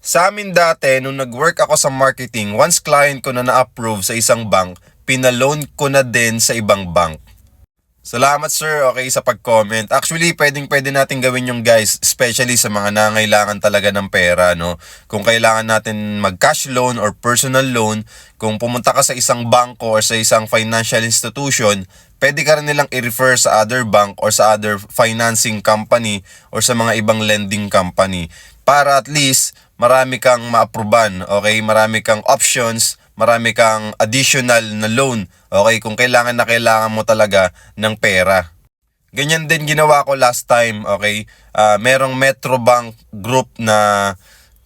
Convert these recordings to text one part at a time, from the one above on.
Sa amin dati, nung nag-work ako sa marketing, once client ko na na-approve sa isang bank, pinaloan ko na din sa ibang bank. Salamat sir, okay, sa pag-comment. Actually, pwedeng-pwede natin gawin yung guys, especially sa mga nangailangan talaga ng pera, no? Kung kailangan natin mag-cash loan or personal loan, kung pumunta ka sa isang bangko or sa isang financial institution, pwede ka rin nilang i-refer sa other bank or sa other financing company or sa mga ibang lending company para at least marami kang ma-approvean, okay? Marami kang options, marami kang additional na loan, okay? Kung kailangan na kailangan mo talaga ng pera. Ganyan din ginawa ko last time, okay? Merong Metrobank group na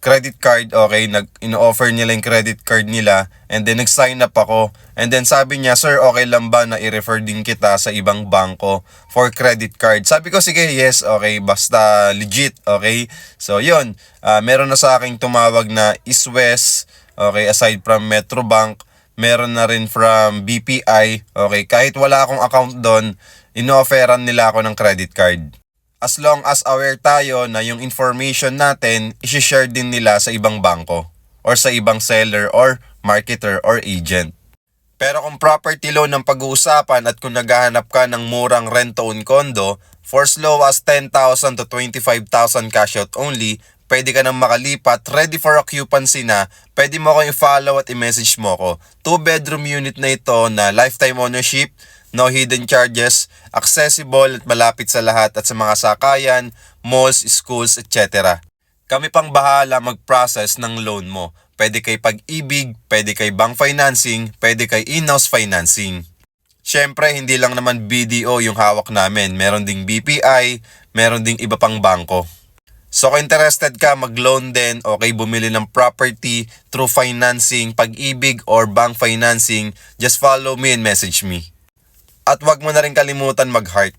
credit card, okay? Ino-offer nila yung credit card nila and then nag-sign up ako. And then sabi niya, sir, okay lang ba na i-refer din kita sa ibang bangko for credit card? Sabi ko, sige, yes, okay, basta legit, okay? So, yun, meron na sa aking tumawag na East West, okay, aside from Metrobank, meron na rin from BPI, okay? Kahit wala akong account doon, ino-offeran nila ako ng credit card. As long as aware tayo na yung information natin, isi-share din nila sa ibang bangko or sa ibang seller or marketer or agent. Pero kung property loan ang pag-uusapan at kung naghahanap ka ng murang rent-to-own condo, for as low as 10,000 to 25,000 cash out only, pwede ka nang makalipat, ready for occupancy na, pwede mo akong i-follow at i-message mo ko. 2-bedroom unit na ito na lifetime ownership, no hidden charges, accessible at malapit sa lahat at sa mga sakayan, malls, schools, etc. Kami pang bahala mag-process ng loan mo. Pwede kay Pag-ibig, pwede kay bank financing, pwede kay in-house financing. Siyempre, hindi lang naman BDO yung hawak namin. Meron ding BPI, meron ding iba pang bangko. So kung interested ka mag-loan din o kay bumili ng property through financing, Pag-ibig or bank financing, just follow me and message me. At wag mo na rin kalimutan mag-heart.